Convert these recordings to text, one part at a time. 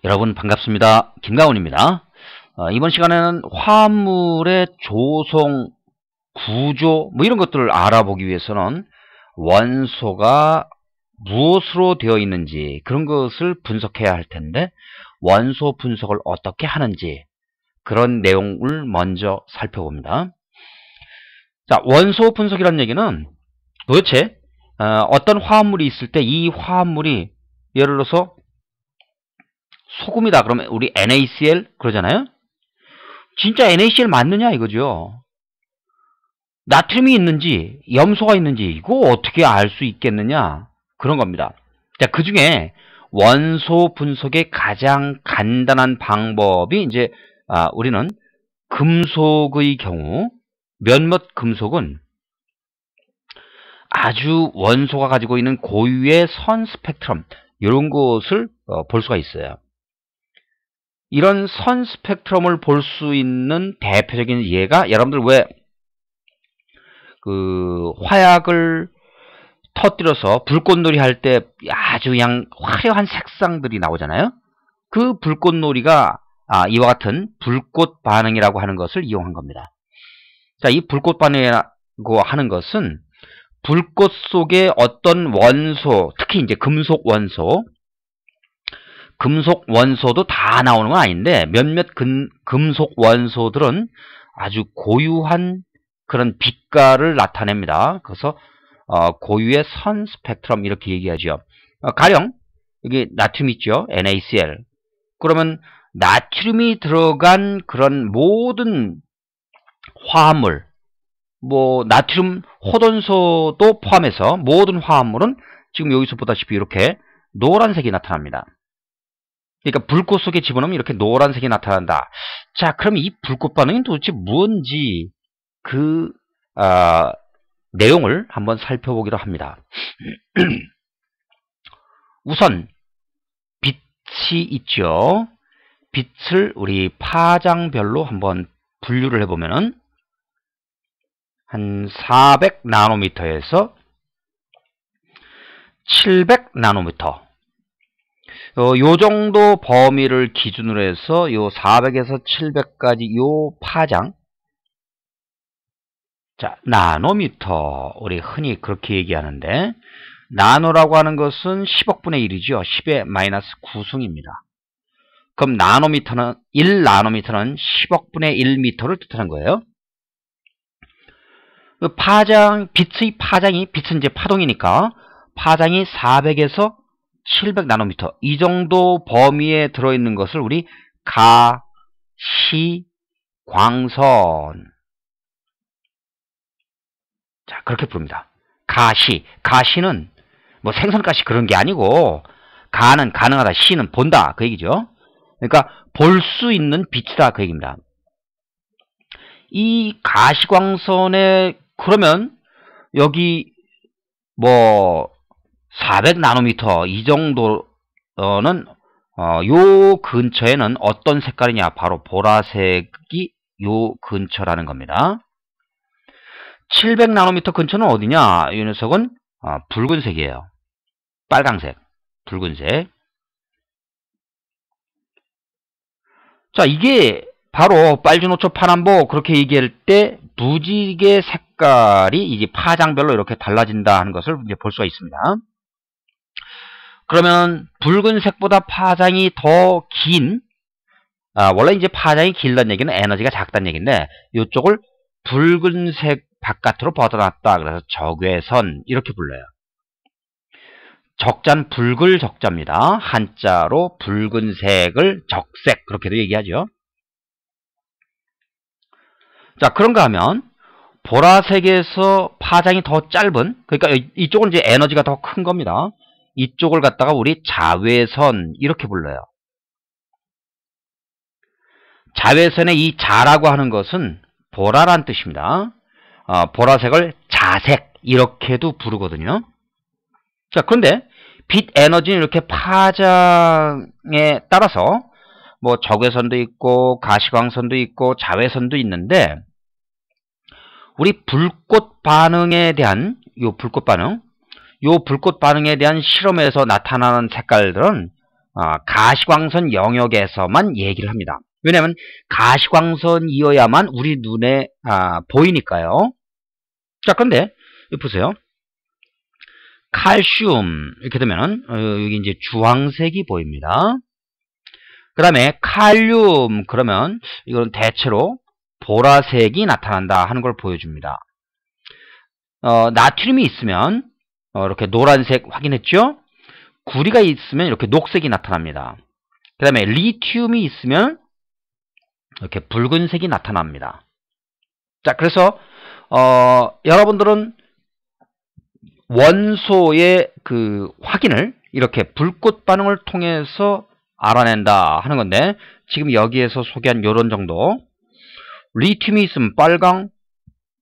여러분 반갑습니다. 김가훈입니다. 이번 시간에는 화합물의 조성, 구조 이런 것들을 알아보기 위해서는 원소가 무엇으로 되어 있는지 그런 것을 분석해야 할 텐데 원소 분석을 어떻게 하는지 그런 내용을 먼저 살펴봅니다. 자, 원소 분석이라는 얘기는 도대체 어떤 화합물이 있을 때 이 화합물이 예를 들어서 소금이다 그러면 우리 NaCl 그러잖아요. 진짜 NaCl 맞느냐 이거죠. 나트륨이 있는지 염소가 있는지 이거 어떻게 알 수 있겠느냐 그런 겁니다. 자, 그 중에 원소 분석의 가장 간단한 방법이 이제 우리는 금속의 경우 몇몇 금속은 아주 원소가 가지고 있는 고유의 선 스펙트럼 이런 것을 볼 수가 있어요. 이런 선 스펙트럼을 볼 수 있는 대표적인 예가 여러분들 왜 그 화약을 터뜨려서 불꽃놀이 할 때 아주 그냥 화려한 색상들이 나오잖아요. 그 불꽃놀이가 이와 같은 불꽃 반응이라고 하는 것을 이용한 겁니다. 자, 이 불꽃 반응이라고 하는 것은 불꽃 속에 어떤 원소, 특히 이제 금속 원소도 다 나오는 건 아닌데 몇몇 금속 원소들은 아주 고유한 그런 빛깔을 나타냅니다. 그래서 고유의 선 스펙트럼 이렇게 얘기하죠. 가령 여기 나트륨 있죠. NaCl. 그러면 나트륨이 들어간 그런 모든 화합물, 나트륨 호돈소도 포함해서 모든 화합물은 지금 여기서 보다시피 이렇게 노란색이 나타납니다. 그러니까 불꽃 속에 집어넣으면 이렇게 노란색이 나타난다. 자, 그럼 이 불꽃 반응이 도대체 뭔지 그 내용을 한번 살펴보기로 합니다. 우선 빛이 있죠. 빛을 우리 파장별로 한번 분류를 해보면은 한 400 나노미터에서 700 나노미터 요 정도 범위를 기준으로 해서 요 400에서 700까지 요 파장, 자, 나노미터 우리 흔히 그렇게 얘기하는데 나노라고 하는 것은 10억분의 1이죠. 10의 마이너스 9승입니다. 그럼 나노미터는 1나노미터는 10억분의 1미터를 뜻하는 거예요. 그 파장, 빛의 파장이, 빛은 이제 파동이니까 파장이 400에서 700 나노미터 이 정도 범위에 들어있는 것을 우리 가시 광선, 자, 그렇게 부릅니다. 가시는 생선가시 그런 게 아니고 가는 가능하다, 시는 본다 그 얘기죠. 그러니까 볼 수 있는 빛이다 그 얘기입니다. 이 가시광선에 그러면 여기 400 나노미터 이 정도는 요 근처에는 어떤 색깔이냐, 바로 보라색이 요 근처라는 겁니다. 700 나노미터 근처는 어디냐, 이 녀석은 붉은색이에요. 빨강색, 붉은색. 자, 이게 바로 빨주노초 파남보 그렇게 얘기할 때 무지개 색깔이 이제 파장별로 이렇게 달라진다 하는 것을 이제 볼 수가 있습니다. 그러면 붉은색보다 파장이 더 긴, 원래 이제 파장이 길다는 얘기는 에너지가 작다는 얘기인데 이쪽을 붉은색 바깥으로 뻗어놨다. 그래서 적외선 이렇게 불러요. 적자는 붉을 적자입니다. 한자로 붉은색을 적색 그렇게도 얘기하죠. 자, 그런가 하면 보라색에서 파장이 더 짧은, 그러니까 이쪽은 이제 에너지가 더 큰 겁니다. 이쪽을 갖다가 우리 자외선 이렇게 불러요. 자외선의 이 자라고 하는 것은 보라란 뜻입니다. 보라색을 자색 이렇게도 부르거든요. 자, 그런데 빛 에너지는 이렇게 파장에 따라서 적외선도 있고 가시광선도 있고 자외선도 있는데 우리 불꽃 반응에 대한 불꽃 반응에 대한 실험에서 나타나는 색깔들은 가시광선 영역에서만 얘기를 합니다. 왜냐하면 가시광선이어야만 우리 눈에 보이니까요. 자, 그런데 여기 보세요. 칼슘 이렇게 되면은 여기 이제 주황색이 보입니다. 그 다음에 칼륨 그러면 이건 대체로 보라색이 나타난다 하는 걸 보여줍니다. 나트륨이 있으면 이렇게 노란색 확인했죠? 구리가 있으면 이렇게 녹색이 나타납니다. 그 다음에 리튬이 있으면 이렇게 붉은색이 나타납니다. 자, 그래서 여러분들은 원소의 그 확인을 이렇게 불꽃 반응을 통해서 알아낸다 하는 건데, 지금 여기에서 소개한 요런 정도, 리튬이 있으면 빨강,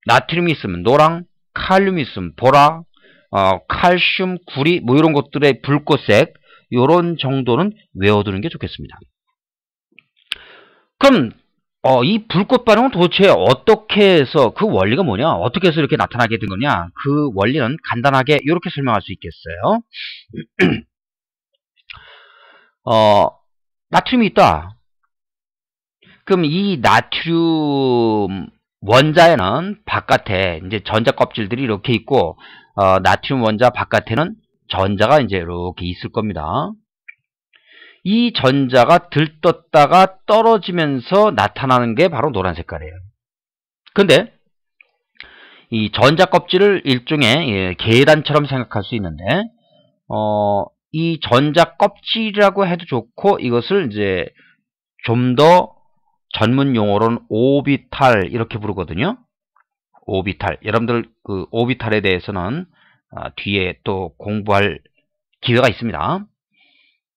나트륨이 있으면 노랑, 칼륨이 있으면 보라, 칼슘, 구리 뭐 이런 것들의 불꽃색, 요런 정도는 외워두는 게 좋겠습니다. 그럼 이 불꽃 반응은 도대체 어떻게 해서, 그 원리가 뭐냐, 어떻게 해서 이렇게 나타나게 된 거냐, 그 원리는 간단하게 이렇게 설명할 수 있겠어요. 나트륨이 있다. 그럼 이 나트륨 원자에는 바깥에 이제 전자 껍질들이 이렇게 있고, 나트륨 원자 바깥에는 전자가 이제 이렇게 있을 겁니다. 이 전자가 들떴다가 떨어지면서 나타나는 게 바로 노란 색깔이에요. 근데 이 전자 껍질을 일종의 계단처럼 생각할 수 있는데, 이 전자 껍질이라고 해도 좋고, 이것을 이제 좀 더 전문 용어로는 오비탈 이렇게 부르거든요. 오비탈. 여러분들 그 오비탈에 대해서는 뒤에 또 공부할 기회가 있습니다.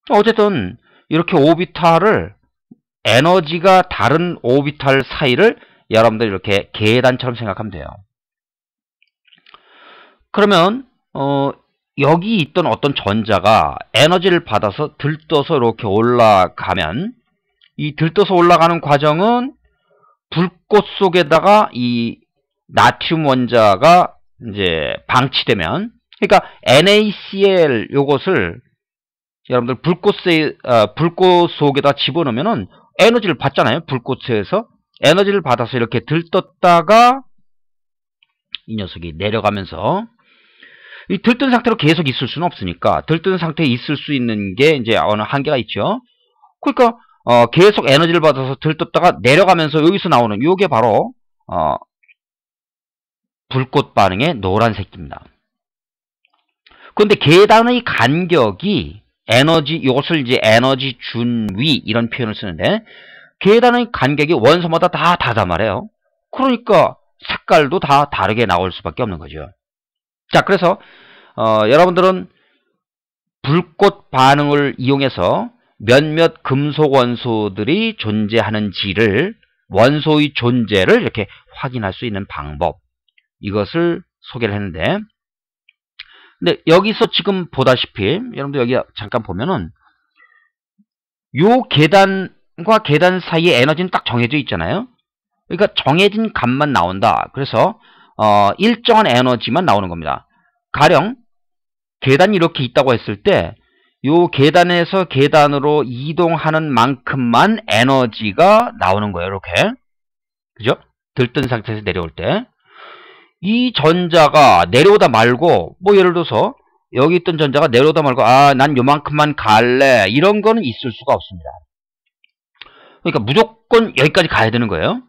어쨌든 이렇게 오비탈을, 에너지가 다른 오비탈 사이를 여러분들 이렇게 계단처럼 생각하면 돼요. 그러면 여기 있던 어떤 전자가 에너지를 받아서 들떠서 이렇게 올라가면, 이 들떠서 올라가는 과정은 불꽃 속에다가 이 나트륨 원자가 이제 방치되면, 그러니까 NaCl 요것을 여러분들 불꽃 속에다 집어넣으면은 에너지를 받잖아요. 불꽃에서 에너지를 받아서 이렇게 들떴다가 이 녀석이 내려가면서, 이 들뜬 상태로 계속 있을 수는 없으니까, 들뜬 상태에 있을 수 있는 게 이제 어느 한계가 있죠. 그러니까 계속 에너지를 받아서 들떴다가 내려가면서 여기서 나오는 요게 바로 불꽃 반응의 노란색입니다. 그런데 계단의 간격이 에너지, 이것을 이제 에너지 준위 이런 표현을 쓰는데, 계단의 간격이 원소마다 다 다르단 말이에요. 그러니까 색깔도 다 다르게 나올 수밖에 없는 거죠. 자, 그래서 여러분들은 불꽃 반응을 이용해서 몇몇 금속 원소들이 존재하는지를, 원소의 존재를 이렇게 확인할 수 있는 방법, 이것을 소개를 했는데, 근데 여기서 지금 보다시피 여러분들 여기 잠깐 보면은 요 계단과 계단 사이의 에너지는 딱 정해져 있잖아요. 그러니까 정해진 값만 나온다. 그래서 일정한 에너지만 나오는 겁니다. 가령 계단이 이렇게 있다고 했을 때 요 계단에서 계단으로 이동하는 만큼만 에너지가 나오는 거예요. 이렇게. 그죠? 들뜬 상태에서 내려올 때. 이 전자가 내려오다 말고, 뭐 예를 들어서 여기 있던 전자가 내려오다 말고, 난 요만큼만 갈래, 이런 거는 있을 수가 없습니다. 그러니까 무조건 여기까지 가야 되는 거예요.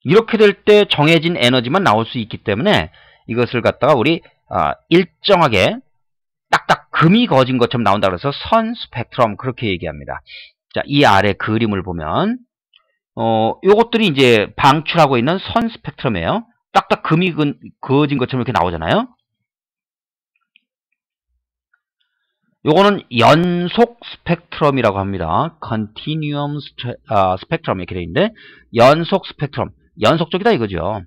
이렇게 될 때 정해진 에너지만 나올 수 있기 때문에 이것을 갖다가 우리 일정하게 딱딱 금이 거진 것처럼 나온다 그래서 선 스펙트럼, 그렇게 얘기합니다. 자, 이 아래 그림을 보면 요것들이 이제 방출하고 있는 선 스펙트럼이에요. 딱딱 금이 그어진 것처럼 이렇게 나오잖아요. 요거는 연속 스펙트럼이라고 합니다. Continuum 스펙트럼 이렇게 되어 있는데, 연속 스펙트럼, 연속적이다 이거죠.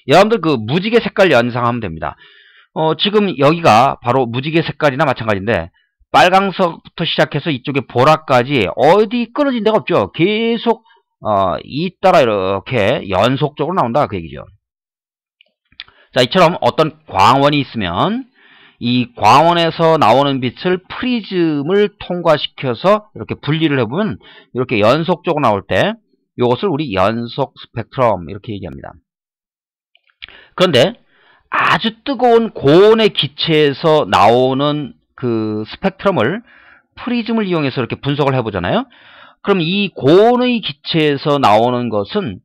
여러분들 그 무지개 색깔 연상하면 됩니다. 지금 여기가 바로 무지개 색깔이나 마찬가지인데, 빨강색부터 시작해서 이쪽에 보라까지 어디 끊어진 데가 없죠. 계속 잇따라 이렇게 연속적으로 나온다 그 얘기죠. 자, 이처럼 어떤 광원이 있으면 이 광원에서 나오는 빛을 프리즘을 통과시켜서 이렇게 분리를 해보면 이렇게 연속적으로 나올 때 이것을 우리 연속 스펙트럼 이렇게 얘기합니다. 그런데 아주 뜨거운 고온의 기체에서 나오는 그 스펙트럼을 프리즘을 이용해서 이렇게 분석을 해보잖아요. 그럼 이 고온의 기체에서 나오는 것은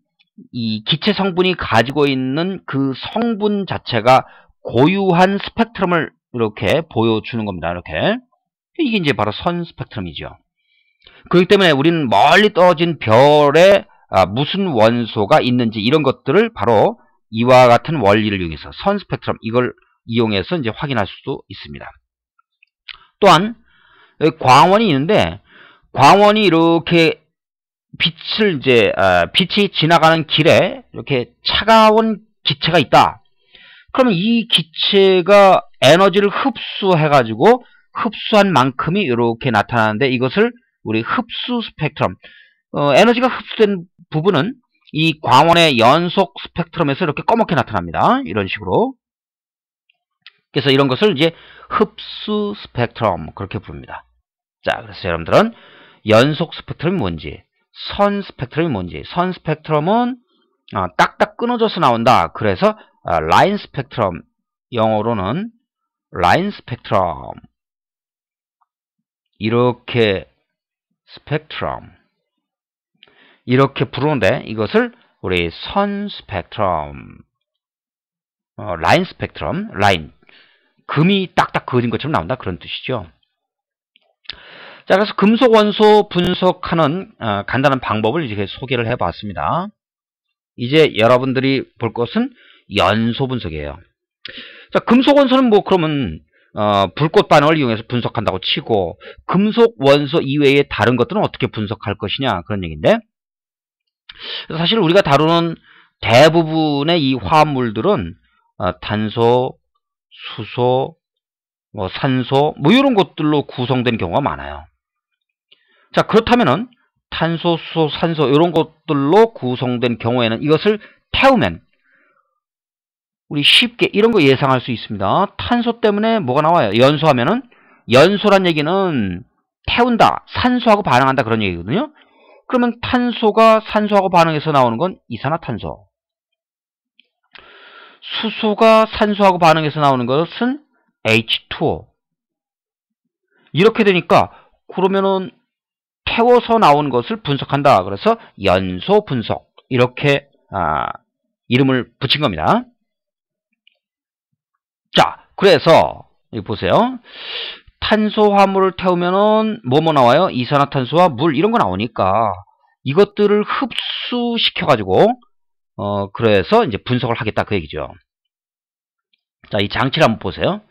이 기체 성분이 가지고 있는 그 성분 자체가 고유한 스펙트럼을 이렇게 보여주는 겁니다. 이렇게. 이게 이제 바로 선 스펙트럼이죠. 그렇기 때문에 우리는 멀리 떨어진 별에 무슨 원소가 있는지 이런 것들을 바로 이와 같은 원리를 이용해서 선 스펙트럼 이걸 이용해서 이제 확인할 수도 있습니다. 또한 광원이 있는데 광원이 이렇게 빛이 지나가는 길에 이렇게 차가운 기체가 있다. 그러면 이 기체가 에너지를 흡수해가지고 흡수한 만큼이 이렇게 나타나는데 이것을 우리 흡수 스펙트럼, 에너지가 흡수된 부분은 이 광원의 연속 스펙트럼에서 이렇게 검게 나타납니다. 이런 식으로. 그래서 이런 것을 이제 흡수 스펙트럼 그렇게 부릅니다. 자, 그래서 여러분들은 연속 스펙트럼이 뭔지, 선 스펙트럼이 뭔지, 선 스펙트럼은 딱딱 끊어져서 나온다. 그래서 라인 스펙트럼, 영어로는 라인 스펙트럼, 이렇게 스펙트럼 이렇게 부르는데 이것을 우리 선 스펙트럼, 라인 스펙트럼, 라인, 금이 딱딱 그어진 것처럼 나온다 그런 뜻이죠. 자, 그래서 금속 원소 분석하는 간단한 방법을 이제 소개를 해봤습니다. 이제 여러분들이 볼 것은 연소 분석이에요. 자, 금속 원소는 뭐 그러면 불꽃 반응을 이용해서 분석한다고 치고 금속 원소 이외의 다른 것들은 어떻게 분석할 것이냐 그런 얘기인데, 사실 우리가 다루는 대부분의 이 화합물들은 탄소, 수소, 뭐 산소 뭐 이런 것들로 구성된 경우가 많아요. 자, 그렇다면은 탄소, 수소, 산소 이런 것들로 구성된 경우에는 이것을 태우면 우리 쉽게 이런 거 예상할 수 있습니다. 탄소 때문에 뭐가 나와요? 연소하면은, 연소란 얘기는 태운다, 산소하고 반응한다 그런 얘기거든요. 그러면 탄소가 산소하고 반응해서 나오는 건 이산화탄소, 수소가 산소하고 반응해서 나오는 것은 H2O. 이렇게 되니까 그러면은 태워서 나온 것을 분석한다. 그래서 연소 분석 이렇게 이름을 붙인 겁니다. 자, 그래서 여기 보세요. 탄소 화물을 태우면은 뭐 나와요? 이산화탄소와 물 이런 거 나오니까 이것들을 흡수시켜 가지고 그래서 이제 분석을 하겠다 그 얘기죠. 자, 이 장치를 한번 보세요.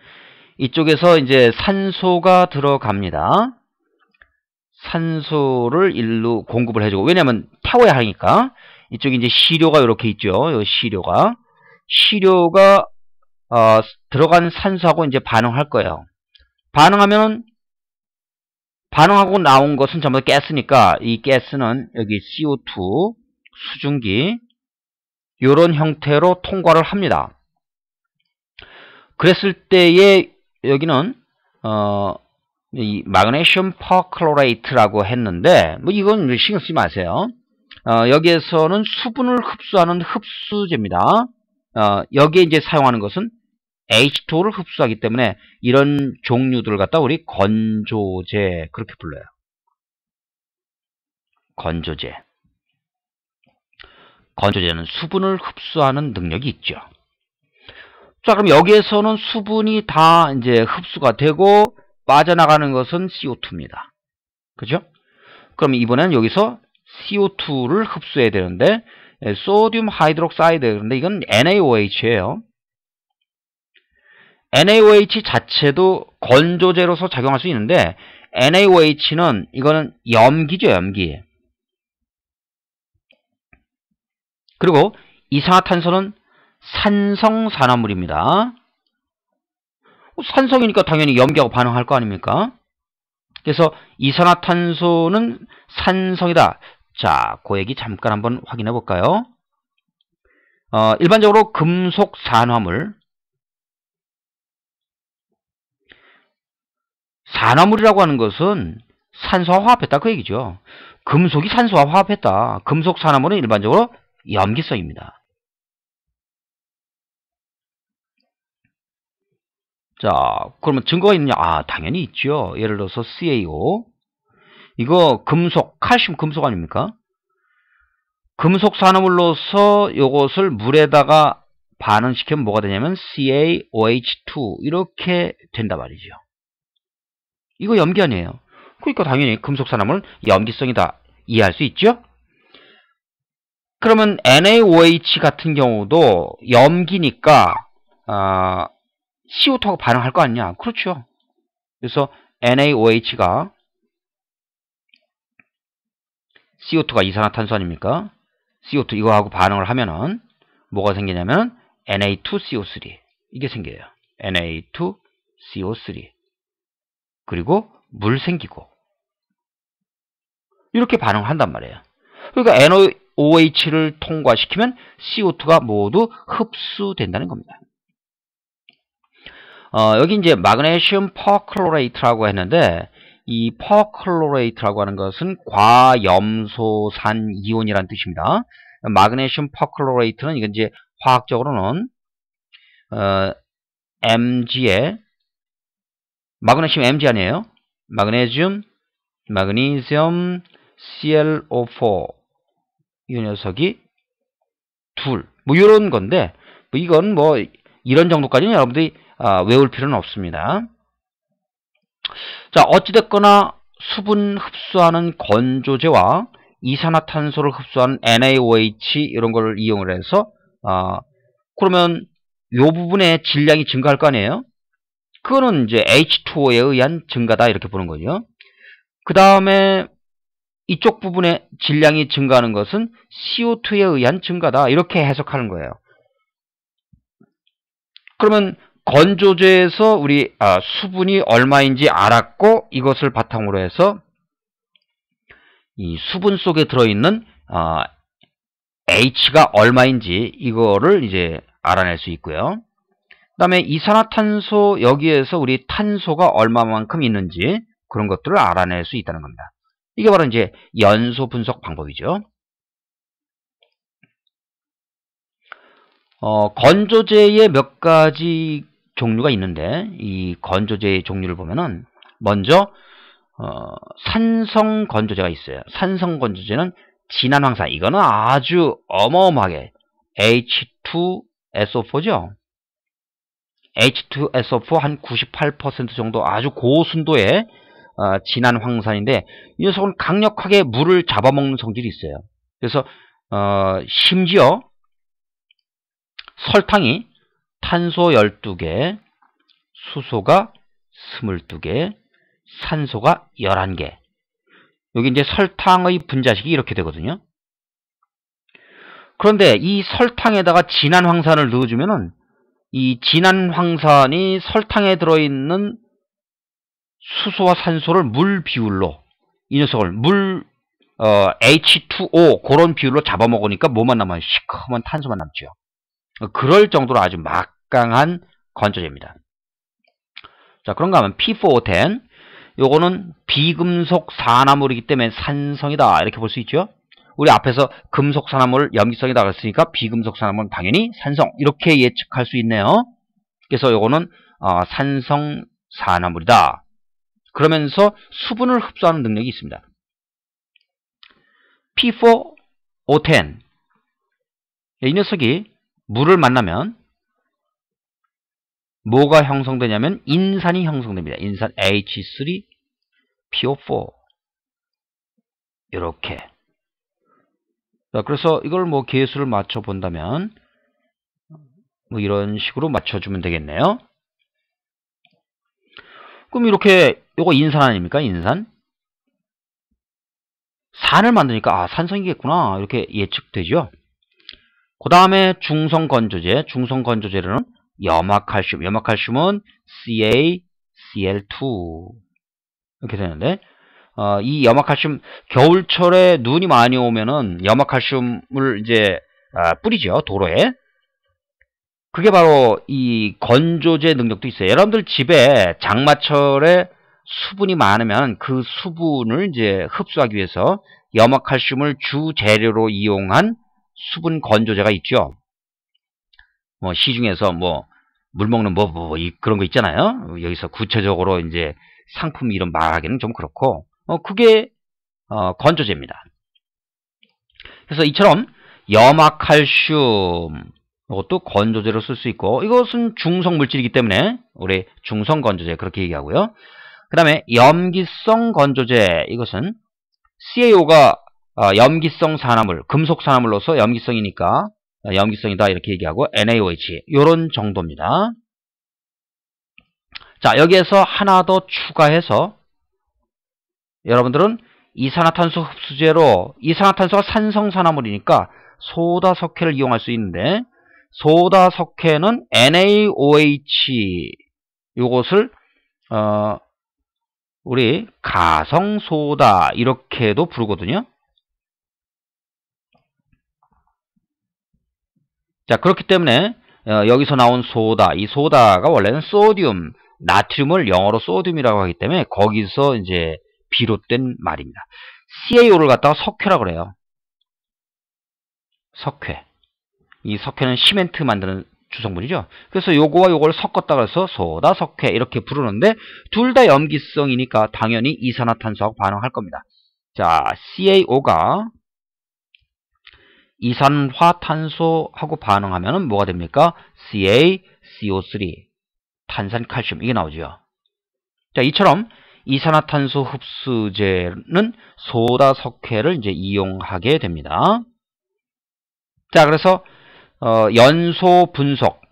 이쪽에서 이제 산소가 들어갑니다. 산소를 일로 공급을 해주고, 왜냐면 태워야 하니까. 이쪽에 이제 시료가 이렇게 있죠. 이 시료가 들어간 산소하고 이제 반응할 거예요. 반응하고 나온 것은 전부 다 가스니까 이 가스는 여기 CO2 수증기 이런 형태로 통과를 합니다. 그랬을 때에 여기는 이 마그네슘 퍼클로레이트라고 했는데 뭐 이건 신경 쓰지 마세요. 여기에서는 수분을 흡수하는 흡수제입니다. 여기에 이제 사용하는 것은 H2O를 흡수하기 때문에 이런 종류들을 갖다 우리 건조제 그렇게 불러요. 건조제. 건조제는 수분을 흡수하는 능력이 있죠. 자, 그럼 여기에서는 수분이 다 이제 흡수가 되고 빠져나가는 것은 CO2입니다. 그죠? 그럼 이번에는 여기서 CO2를 흡수해야 되는데 소듐 하이드록사이드, 근데 이건 NaOH예요. NaOH 자체도 건조제로서 작용할 수 있는데 NaOH는 이거는 염기죠, 염기. 그리고 이산화탄소는 산성산화물입니다. 산성이니까 당연히 염기하고 반응할 거 아닙니까? 그래서 이산화탄소는 산성이다. 자, 그 얘기 잠깐 한번 확인해 볼까요? 일반적으로 금속 산화물, 산화물이라고 하는 것은 산소와 화합했다 그 얘기죠. 금속이 산소와 화합했다. 금속 산화물은 일반적으로 염기성입니다. 자, 그러면 증거가 있느냐? 아, 당연히 있죠. 예를 들어서 CaO. 이거 금속, 칼슘 금속 아닙니까? 금속 산화물로서 이것을 물에다가 반응시키면 뭐가 되냐면 CaOH2 이렇게 된단 말이죠. 이거 염기 아니에요. 그러니까 당연히 금속 산화물 염기성이다. 이해할 수 있죠? 그러면 NaOH 같은 경우도 염기니까 CO2하고 반응할 거 아니냐? 그렇죠. 그래서 NaOH가 CO2가 이산화탄소 아닙니까? CO2 이거하고 반응을 하면은 뭐가 생기냐면 Na2CO3 이게 생겨요. Na2CO3 그리고 물 생기고 이렇게 반응을 한단 말이에요. 그러니까 NaOH를 통과시키면 CO2가 모두 흡수된다는 겁니다. 여기 이제 마그네슘 퍼클로레이트라고 했는데 이 퍼클로레이트라고 하는 것은 과염소산 이온이라는 뜻입니다. 마그네슘 퍼클로레이트는 이건 이제 화학적으로는 Mg에 마그네슘 Mg 아니에요? 마그네슘 ClO4 이 녀석이 둘 뭐 이런 건데 뭐 이건 뭐 이런 정도까지는 여러분들이 외울 필요는 없습니다. 자, 어찌됐거나 수분 흡수하는 건조제와 이산화탄소를 흡수하는 NaOH 이런 걸 이용을 해서 그러면 이 부분의 질량이 증가할 거 아니에요? 그거는 이제 H2O에 의한 증가다 이렇게 보는 거죠. 그 다음에 이쪽 부분의 질량이 증가하는 것은 CO2에 의한 증가다 이렇게 해석하는 거예요. 그러면 건조제에서 우리 수분이 얼마인지 알았고 이것을 바탕으로 해서 이 수분 속에 들어있는 H가 얼마인지 이거를 이제 알아낼 수 있고요. 그 다음에 이산화탄소 여기에서 우리 탄소가 얼마만큼 있는지 그런 것들을 알아낼 수 있다는 겁니다. 이게 바로 이제 연소 분석 방법이죠. 건조제의 몇 가지 종류가 있는데 이 건조제의 종류를 보면은 먼저 산성 건조제가 있어요. 산성 건조제는 진한 황산 이거는 아주 어마어마하게 H2SO4죠. H2SO4 한 98% 정도 아주 고순도의 진한 황산인데 이 녀석은 강력하게 물을 잡아먹는 성질이 있어요. 그래서 심지어 설탕이 탄소 12개, 수소가 22개, 산소가 11개. 여기 이제 설탕의 분자식이 이렇게 되거든요. 그런데 이 설탕에다가 진한 황산을 넣어주면은 이 진한 황산이 설탕에 들어있는 수소와 산소를 물 비율로 이 녀석을 H2O 그런 비율로 잡아먹으니까 뭐만 남아요? 시커먼 탄소만 남죠. 그럴 정도로 아주 막강한 건조제입니다. 자, 그런가 하면 P4O10 요거는 비금속 산화물이기 때문에 산성이다 이렇게 볼 수 있죠. 우리 앞에서 금속 산화물 염기성이다 그랬으니까 비금속 산화물은 당연히 산성 이렇게 예측할 수 있네요. 그래서 요거는 산성 산화물이다. 그러면서 수분을 흡수하는 능력이 있습니다. P4O10 이 녀석이 물을 만나면 뭐가 형성되냐면 인산이 형성됩니다. 인산 H3PO4 이렇게. 자, 그래서 이걸 뭐 계수를 맞춰 본다면 뭐 이런 식으로 맞춰주면 되겠네요. 그럼 이렇게 요거 인산 아닙니까? 인산. 산을 만드니까 산성이겠구나 이렇게 예측되죠. 그 다음에 중성건조제. 중성건조제로는 염화칼슘. 염화칼슘은 CaCl2 이렇게 되는데 이 염화칼슘 겨울철에 눈이 많이 오면은 염화칼슘을 이제 뿌리죠. 도로에. 그게 바로 이 건조제 능력도 있어요. 여러분들 집에 장마철에 수분이 많으면 그 수분을 이제 흡수하기 위해서 염화칼슘을 주 재료로 이용한 수분 건조제가 있죠. 뭐 시중에서 뭐 물 먹는 그런 거 있잖아요. 여기서 구체적으로 이제 상품 이름 말하기는 좀 그렇고 그게 건조제입니다. 그래서 이처럼 염화칼슘 이것도 건조제로 쓸 수 있고 이것은 중성 물질이기 때문에 우리 중성 건조제 그렇게 얘기하고요. 그 다음에 염기성 건조제 이것은 CaO가 염기성 산화물, 금속 산화물로서 염기성이니까 염기성이다 이렇게 얘기하고 NaOH 이런 정도입니다. 자, 여기에서 하나 더 추가해서 여러분들은 이산화탄소 흡수제로 이산화탄소가 산성산화물이니까 소다석회를 이용할 수 있는데 소다석회는 NaOH 이것을 우리 가성소다 이렇게도 부르거든요. 자, 그렇기 때문에 여기서 나온 소다, 이 소다가 원래는 소듐, 나트륨을 영어로 소듐이라고 하기 때문에 거기서 이제 비롯된 말입니다. CaO를 갖다가 석회라고 그래요. 석회. 이 석회는 시멘트 만드는 주성분이죠. 그래서 요거와 요걸 섞었다 그래서 소다, 석회 이렇게 부르는데 둘 다 염기성이니까 당연히 이산화탄소하고 반응할 겁니다. 자, CaO가 이산화탄소하고 반응하면 뭐가 됩니까? CaCO3 탄산칼슘 이게 나오죠. 자, 이처럼 이산화탄소 흡수제는 소다 석회를 이제 이용하게 됩니다. 자, 그래서 연소 분석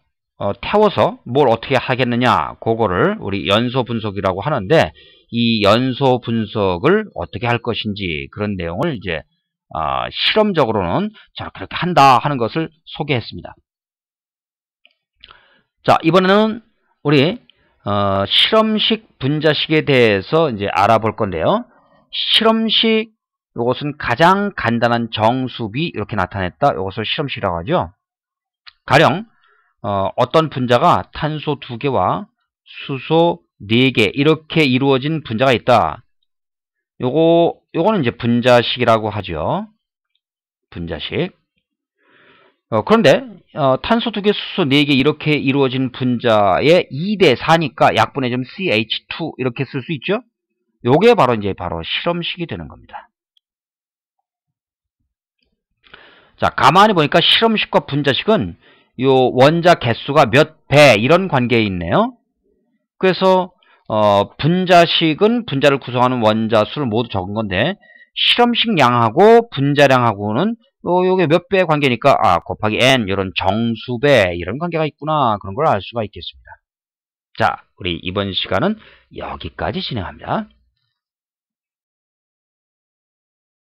태워서 뭘 어떻게 하겠느냐 그거를 우리 연소 분석이라고 하는데 이 연소 분석을 어떻게 할 것인지 그런 내용을 이제 실험적으로는 저렇게 한다 하는 것을 소개했습니다. 자, 이번에는 우리 실험식 분자식에 대해서 이제 알아볼 건데요. 실험식 이것은 가장 간단한 정수비 이렇게 나타냈다. 이것을 실험식이라고 하죠. 가령 어떤 분자가 탄소 2개와 수소 4개 이렇게 이루어진 분자가 있다. 요거는 이제 분자식이라고 하죠. 분자식. 그런데 탄소 2개, 수소 4개 이렇게 이루어진 분자의 2대 4니까 약분의 점 CH2 이렇게 쓸 수 있죠. 요게 바로 실험식이 되는 겁니다. 자, 가만히 보니까 실험식과 분자식은 요 원자 개수가 몇 배 이런 관계에 있네요. 그래서 분자식은 분자를 구성하는 원자 수를 모두 적은 건데 실험식 양하고 분자량하고는 요게 몇 배 관계니까 곱하기 n 이런 정수배 이런 관계가 있구나 그런 걸 알 수가 있겠습니다. 자, 우리 이번 시간은 여기까지 진행합니다.